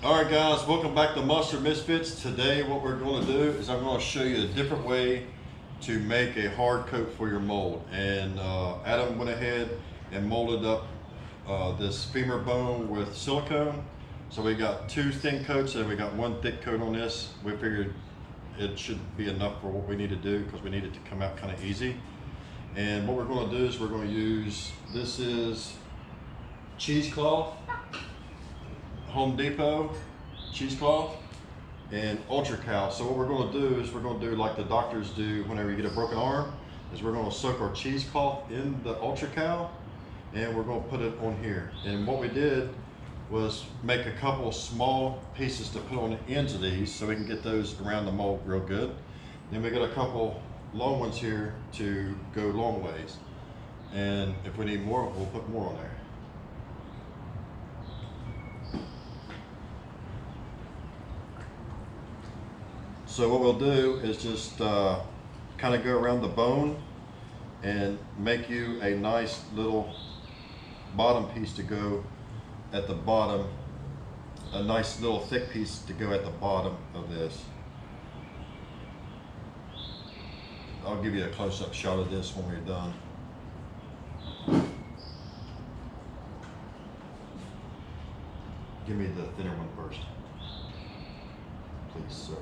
Alright guys, welcome back to Misfits. Today what we're going to do is I'm going to show you a different way to make a hard coat for your mold. And Adam went ahead and molded up this femur bone with silicone. So we got two thin coats and we got one thick coat on this. We figured it should be enough for what we need to do because we need it to come out kind of easy. And what we're going to do is we're going to use, this is cheesecloth, Home Depot cheesecloth, and Ultra Cal. So what we're going to do is we're going to do like the doctors do whenever you get a broken arm, is we're going to soak our cheesecloth in the Ultra Cal and we're going to put it on here. And what we did was make a couple small pieces to put on the ends of these so we can get those around the mold real good. Then we got a couple long ones here to go long ways. And if we need more, we'll put more on there. So what we'll do is just kind of go around the bone and make you a nice little bottom piece to go at the bottom, a nice little thick piece to go at the bottom of this. I'll give you a close-up shot of this when we're done. Give me the thinner one first, please, sir.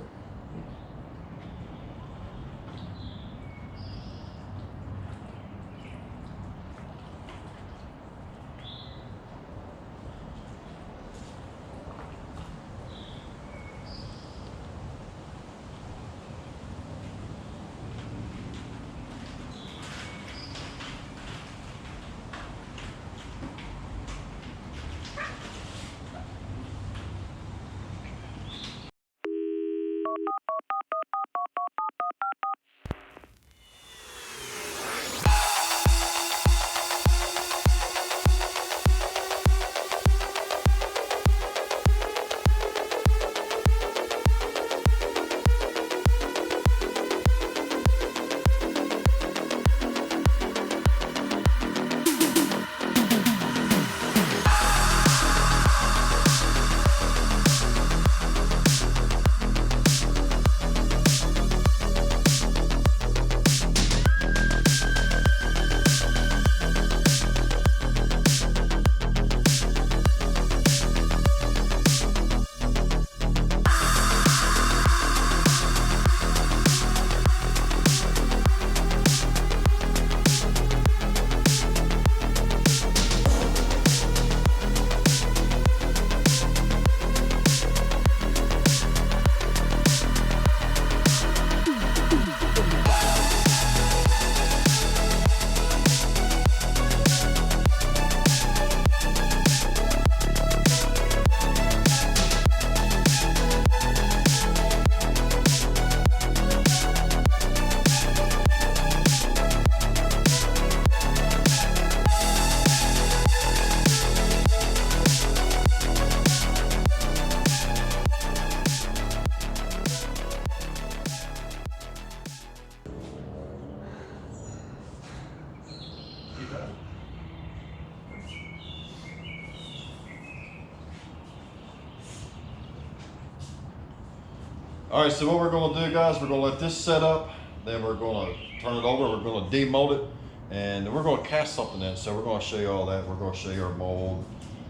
All right, so what we're going to do, guys, we're going to let this set up, then we're going to turn it over, we're going to demold it, and we're going to cast something in. So we're going to show you all that. We're going to show you our mold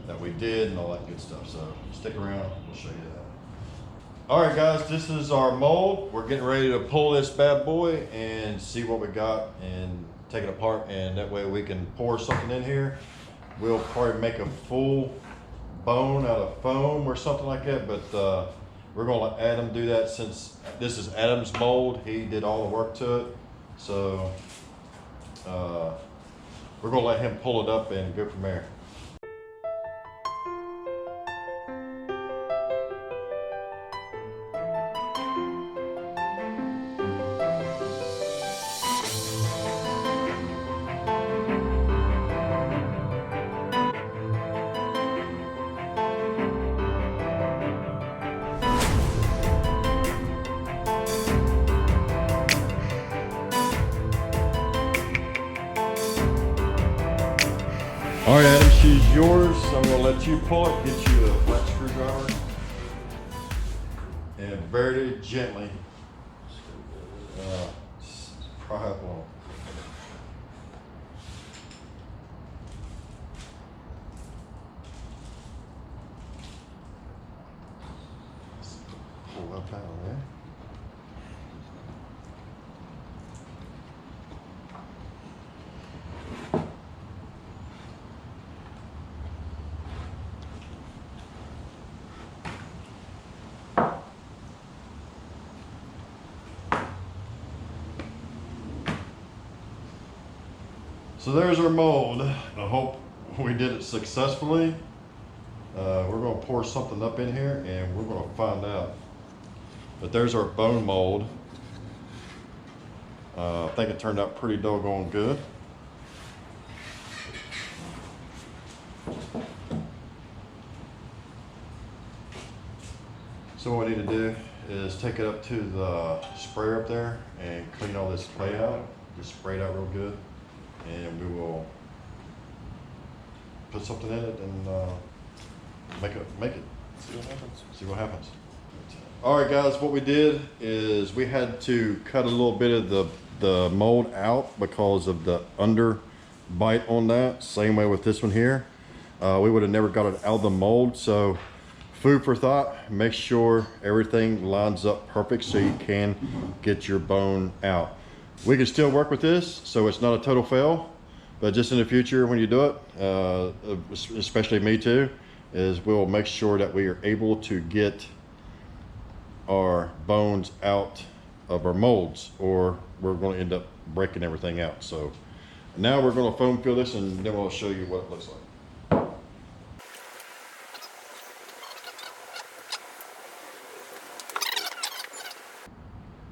that we did and all that good stuff. So stick around, we'll show you that. All right, guys, this is our mold. We're getting ready to pull this bad boy and see what we got and take it apart, and that way we can pour something in here. We'll probably make a full bone out of foam or something like that, but we're going to let Adam do that since this is Adam's mold. He did all the work to it. So we're going to let him pull it up and go from there. All right, Adam, she's yours. I'm gonna let you pull it, get you a flat screwdriver. very gently pry up on. Pull up out of there. So there's our mold. I hope we did it successfully. We're gonna pour something up in here and we're gonna find out. But there's our bone mold. I think it turned out pretty doggone good. So what we need to do is take it up to the sprayer up there and clean all this clay out. Just spray it out real good. And we will put something in it and make it. See what happens. See what happens. All right, guys. What we did is we had to cut a little bit of the mold out because of the under bite on that. Same way with this one here. We would have never got it out of the mold. So, food for thought. Make sure everything lines up perfect so you can get your bone out. We can still work with this, so it's not a total fail, but just in the future when you do it, especially me too, is we'll make sure that we are able to get our bones out of our molds or we're going to end up breaking everything out. So now we're going to foam fill this and then we'll show you what it looks like.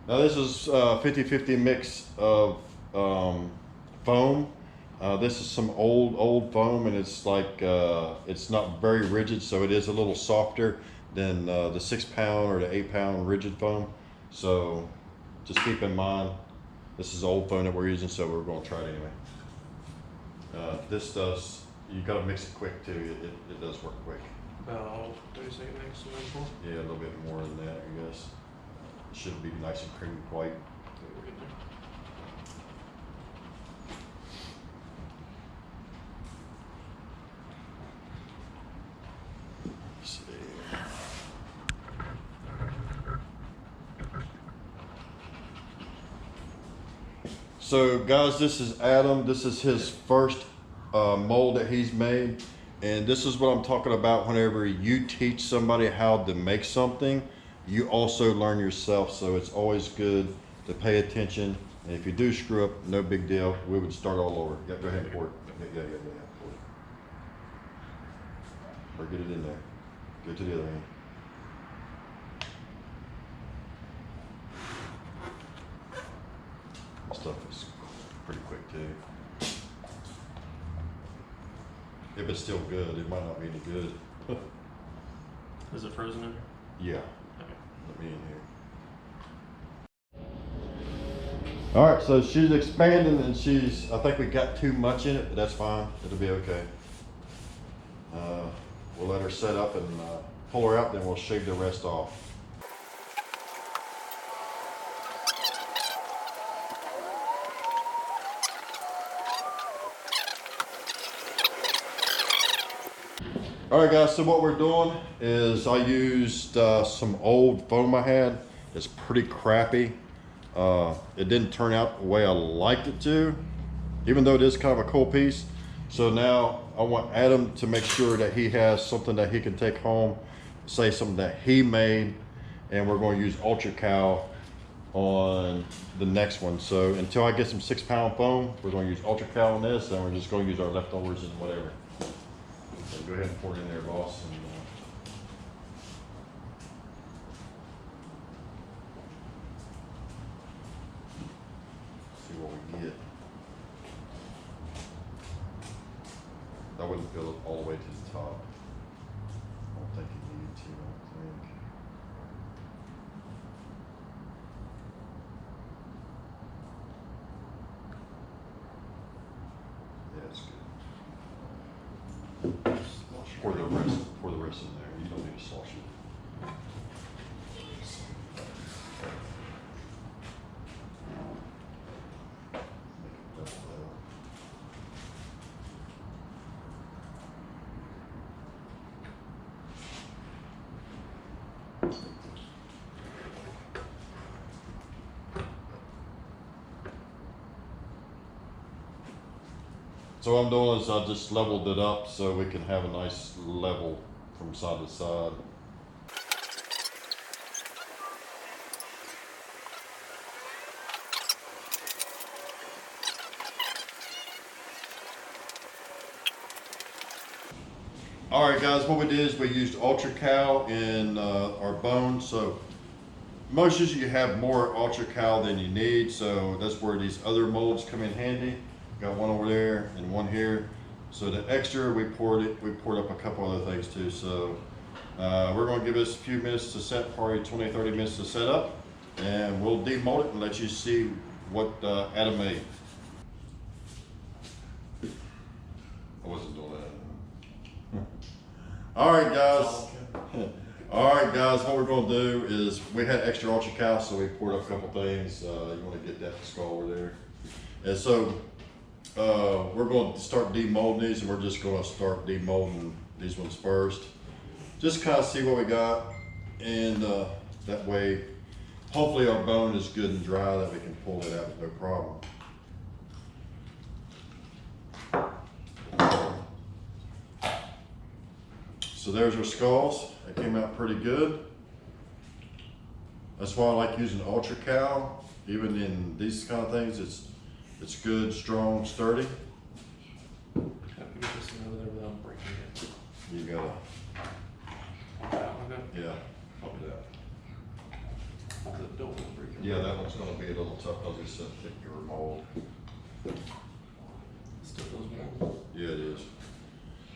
Now this is 50-50 mix of foam. This is some old foam and it's like, it's not very rigid, so it is a little softer than the 6 pound or the 8 pound rigid foam. So just keep in mind, this is old foam that we're using, so we're gonna try it anyway. This does, you gotta mix it quick too, it does work quick. About 30 seconds next to one. Yeah, a little bit more than that, I guess. It should be nice and creamy white. Let's see. So guys, this is Adam. This is his first mold that he's made. And this is what I'm talking about whenever you teach somebody how to make something. You also learn yourself, so it's always good to pay attention. And if you do screw up, no big deal. We would start all over. Yeah, go ahead and pour it. Yeah, pour it. Or get it in there. Go to the other hand. This stuff is pretty quick too. If it's still good, it might not be any good. Is it frozen in? Yeah. Let me in here. All right, so she's expanding and I think we got too much in it, but that's fine. It'll be okay. We'll let her set up and pull her out, then we'll shave the rest off. All right, guys, so what we're doing is I used some old foam I had. It's pretty crappy. It didn't turn out the way I liked it to, even though it is kind of a cool piece. So now I want Adam to make sure that he has something that he can take home, say something that he made, and we're going to use Ultra Cal on the next one. So until I get some 6 pound foam, we're going to use Ultra Cal on this, and we're just going to use our leftovers and whatever. So go ahead and pour it in there, boss. And, see what we get. I wouldn't fill it all the way to the top. I don't think you need to, I don't think. Yeah, it's good. Pour the rest in there. You don't need to slosh it. So what I'm doing is I just leveled it up so we can have a nice level from side to side. All right, guys, what we did is we used Ultra Cal in our bone. So most usually you have more Ultra Cal than you need, so that's where these other molds come in handy. Got one over there and one here. So the extra, we poured up a couple other things too. So we're gonna give this a few minutes to set, probably 20, 30 minutes to set up, and we'll demold it and let you see what Adam made. I wasn't doing that. All right, guys. All right, guys, what we're gonna do is we had extra Ultra Cal, so we poured up a couple things. You wanna get that skull over there. And so we're going to start demolding these, and we're just gonna start demolding these ones first. Just kind of see what we got, and that way, hopefully our bone is good and dry that we can pull it out with no problem. So there's our skulls. They came out pretty good. That's why I like using Ultra Cal. Even in these kind of things, it's good, strong, sturdy. Have to get this one over there without breaking it. You gotta, That one, okay? yeah, probably that. Don't want to break it. Yeah, that one's gonna be a little tough because it's a thicker mold. Still those molds. Yeah, it is.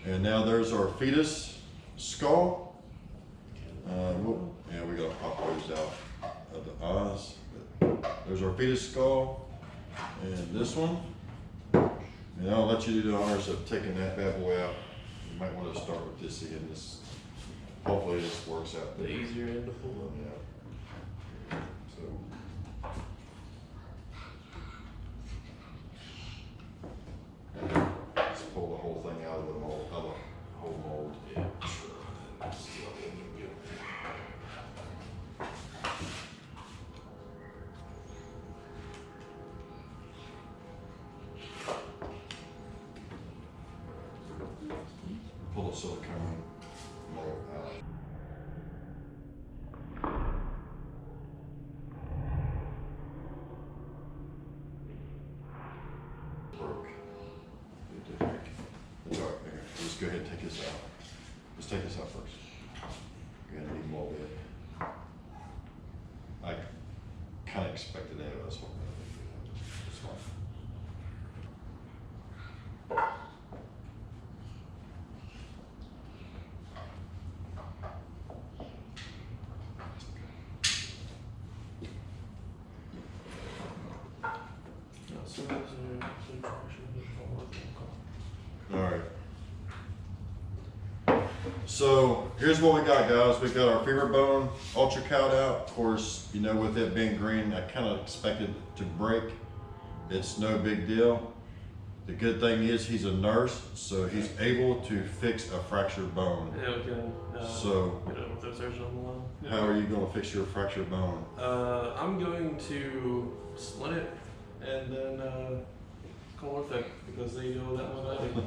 And now there's our fetus skull. Yeah, we gotta pop those out of the eyes. But there's our fetus skull, and this one. And I'll let you do the honors of taking that bad boy out. You might want to start with this end. This, hopefully, this works out. The easier end to pull up. Yeah. So. Just pull the whole thing out of the mold, out of the whole mold. Yeah. Pull the silicone mold out. Broke. It did break. It's all right, here. Just go ahead and take this out. Let's take this out first. Go ahead and demold it. I kind of expected that. That's what I'm going to do. It's fine. So those are the traction that All right. So here's what we got, guys. We got our femur bone Ultra Cal'd out. Of course, you know, with it being green, I kind of expected it to break. It's no big deal. The good thing is he's a nurse, so he's able to fix a fractured bone. Yeah, okay. So Get it with those surgeons on the line. how are you going to fix your fractured bone? I'm going to splint it and then call ortho because they know that one I do.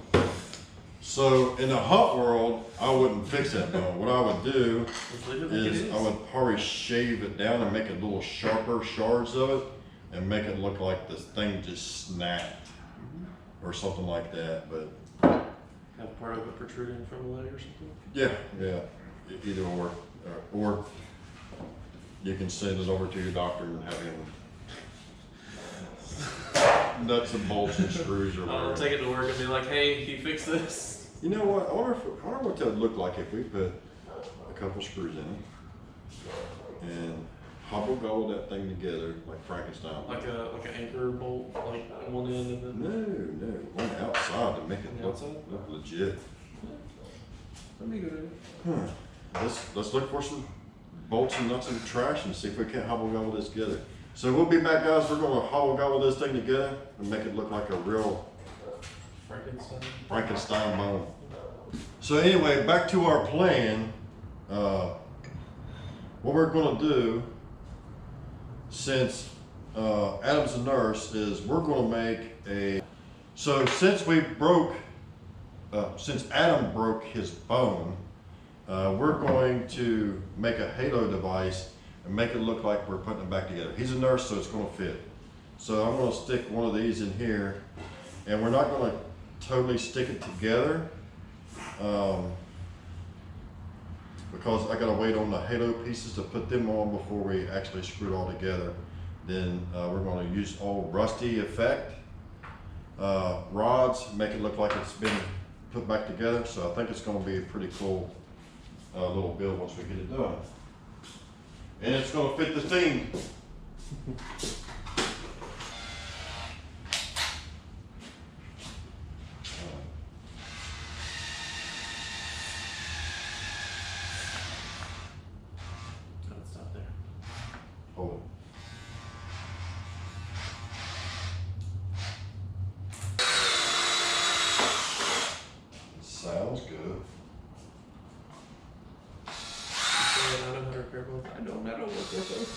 So in the hot world, I wouldn't fix that bone. What I would do Just leave it like it is I would probably shave it down and make it a little sharper shards of it and make it look like this thing just snapped or something like that. But Have part of it protruding from the leg or something. yeah, either or you can send it over to your doctor and have him nuts and bolts and screws or whatever. I'll take it to work and be like, hey, can you fix this? You know what? I wonder what that would look like if we put a couple screws in it and hobble gobble that thing together like Frankenstein. Like an anchor bolt, like on one end and then. No, one outside to make it look legit. That'd be good. Huh. Let's look for some bolts and nuts in the trash and see if we can't hobble gobble this together. So we'll be back, guys. We're gonna hobble gobble this thing together and make it look like a real Frankenstein bone. So anyway, back to our plan. What we're gonna do, since Adam's a nurse, is we're gonna make a So since Adam broke his bone, we're going to make a halo device and make it look like we're putting it back together. He's a nurse, so it's going to fit. So I'm going to stick one of these in here, and we're not going to totally stick it together because I got to wait on the halo pieces to put them on before we actually screw it all together. Then we're going to use old rusty effect rods, make it look like it's been put back together. So I think it's going to be a pretty cool little build once we get it done. And it's going to fit the theme. Don't stop there. Hold it. Sounds good. I know how to repair both. I don't know what they're both.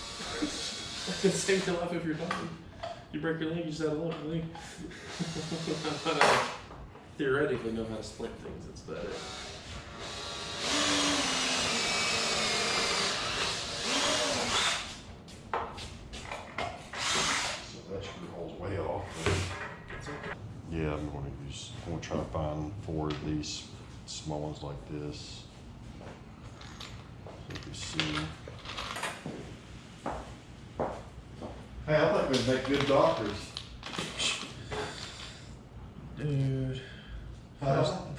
I can save your life if you're dying. You break your leg, you just have a little leg. Theoretically know how to split things, it's better. So that screw hole's way off. It's okay. Yeah, I'm going to try to find 4 of these small ones like this. So you can see. Hey, I think we'd make good doctors. Dude.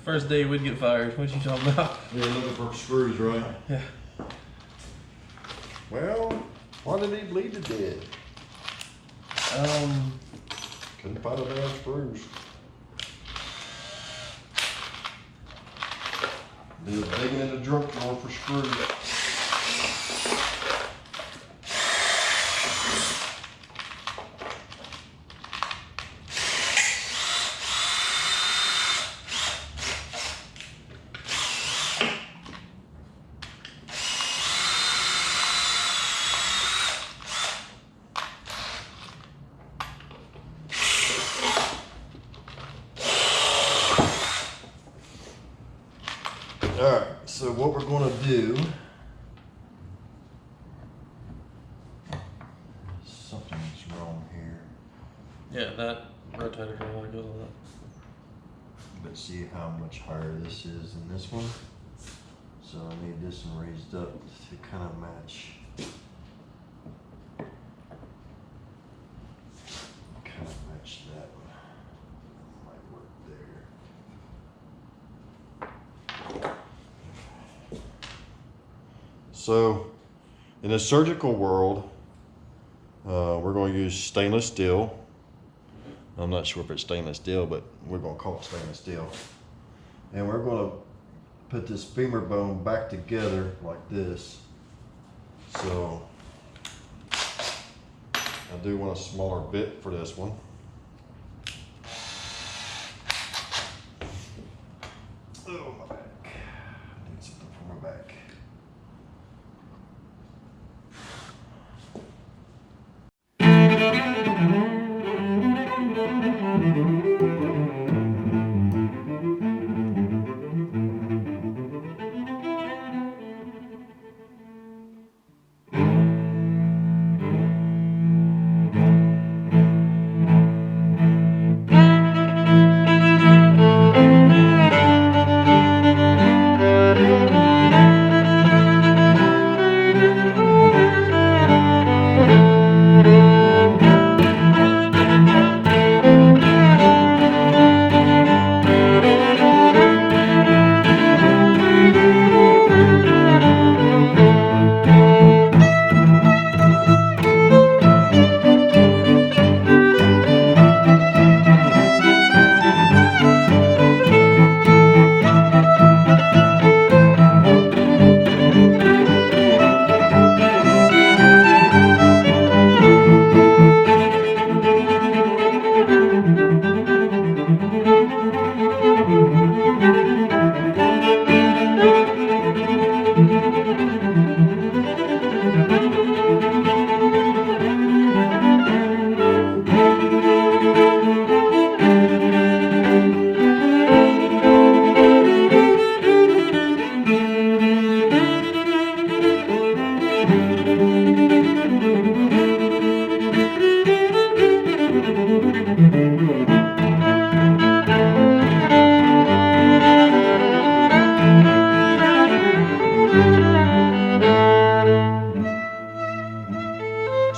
First day we'd get fired. What you talking about? You're looking for screws, right? Yeah. Well, why did he bleed to death? Couldn't find a damn screws. They were digging in the junk drawer for screws. Alright, so what we're going to do, something's wrong here. Yeah, that rotator can only goes on that. But see how much higher this is than this one. So I need this one raised up to kind of match. Kind of match that one. Might work there. So in the surgical world, we're going to use stainless steel. I'm not sure if it's stainless steel, but we're going to call it stainless steel. And we're going to put this femur bone back together like this. So I do want a smaller bit for this one. Oh, my back. I need something for my back.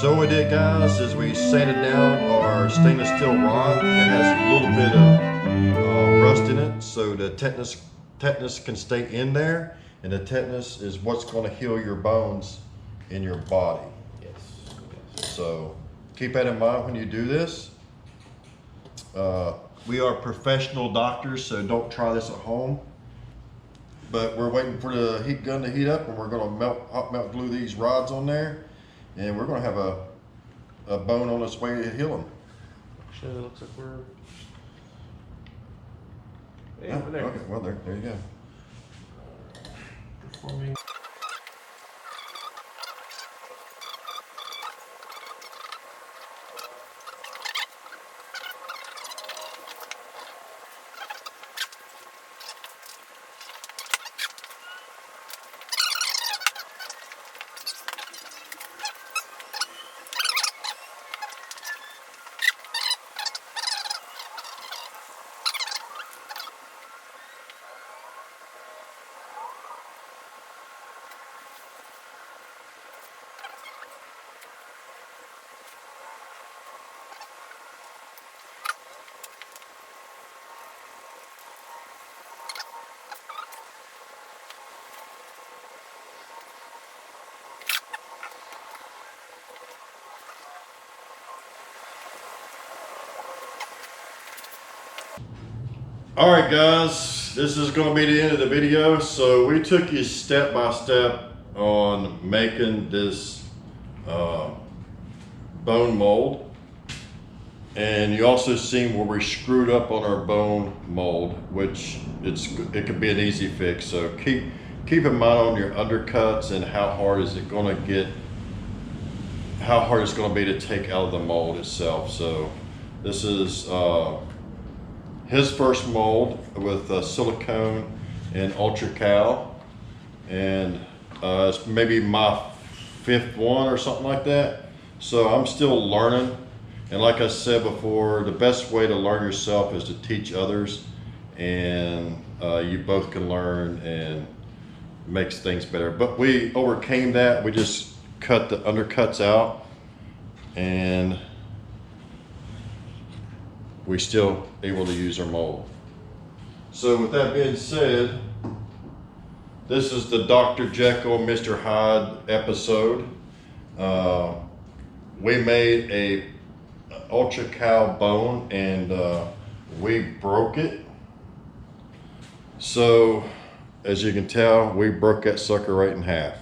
So what we did, guys, is we sanded down our stainless steel rod that has a little bit of rust in it, so the tetanus can stay in there, and the tetanus is what's going to heal your bones in your body. Yes. So keep that in mind when you do this. We are professional doctors, so don't try this at home. But we're waiting for the heat gun to heat up, and we're going to hot melt glue these rods on there, and we're going to have a bone on its way to healing. Actually, it looks like we're. Hey, Yeah, over there. okay, well, there you go. Performing. All right, guys, this is going to be the end of the video. So we took you step by step on making this bone mold, and you also seen where we screwed up on our bone mold, which it could be an easy fix. So keep in mind on your undercuts and how hard it's going to be to take out of the mold itself. So this is his first mold with silicone and ultra cal, and it's maybe my 5th one or something like that. So I'm still learning, and like I said before, the best way to learn yourself is to teach others, and you both can learn and makes things better. But we overcame that. We just cut the undercuts out, and we still able to use our mold. So with that being said, this is the Dr. Jekyll, Mr. Hyde episode. We made a ultra cal bone, and we broke it. So as you can tell, we broke that sucker right in half.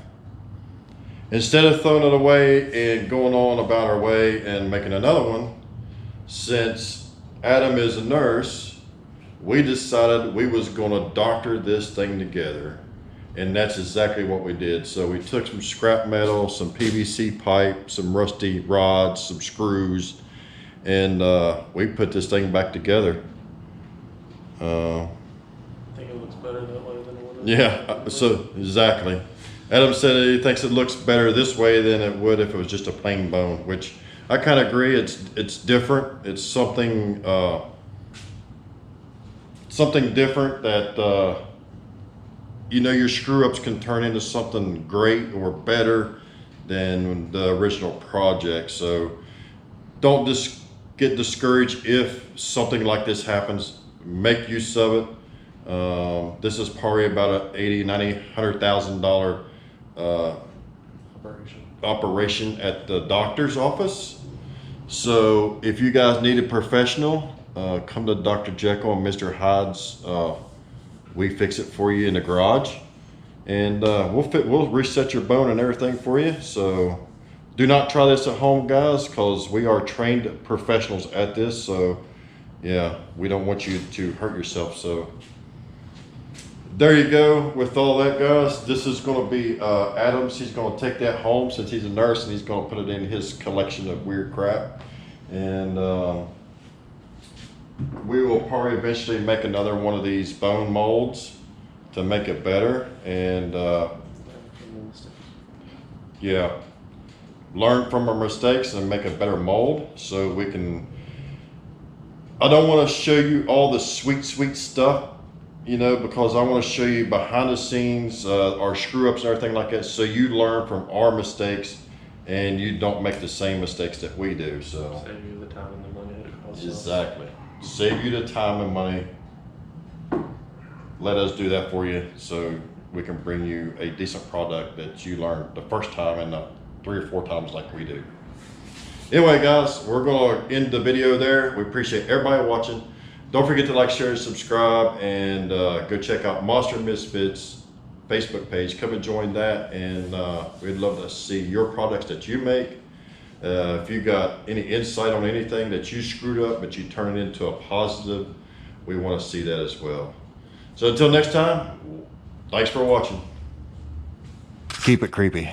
Instead of throwing it away and going on about our way and making another one, since Adam is a nurse, we decided we was gonna doctor this thing together, and that's exactly what we did. So we took some scrap metal, some PVC pipe, some rusty rods, some screws, and we put this thing back together. I think it looks better that way than it would. Yeah, so exactly. Adam said he thinks it looks better this way than it would if it was just a plain bone, which I kind of agree. It's different. It's something different that your screw ups can turn into something great or better than the original project. So don't just get discouraged if something like this happens. Make use of it. This is probably about a $80,000, $90,000, $100,000 operation at the doctor's office. So if you guys need a professional, come to Dr. Jekyll and Mr. Hyde's. We fix it for you in the garage, and we'll reset your bone and everything for you. So do not try this at home, guys, because we are trained professionals at this. So yeah, we don't want you to hurt yourself. So there you go. With all that, guys, this is going to be Adam's. He's going to take that home since he's a nurse, and he's going to put it in his collection of weird crap. And we will probably eventually make another one of these bone molds to make it better. And yeah, learn from our mistakes and make a better mold so we can. I don't want to show you all the sweet stuff, because I want to show you behind the scenes, our screw ups and everything like that, so you learn from our mistakes and you don't make the same mistakes that we do. So Save you the time and the money it costs. exactly, save you the time and money. Let us do that for you, so we can bring you a decent product that you learned the first time and not 3 or 4 times like we do. Anyway, guys, we're gonna end the video there. We appreciate everybody watching. Don't forget to like, share, and subscribe, and go check out Monster Misfits Facebook page. Come and join that, and we'd love to see your products that you make. If you got any insight on anything that you screwed up but you turn it into a positive, we want to see that as well. So until next time, thanks for watching. Keep it creepy.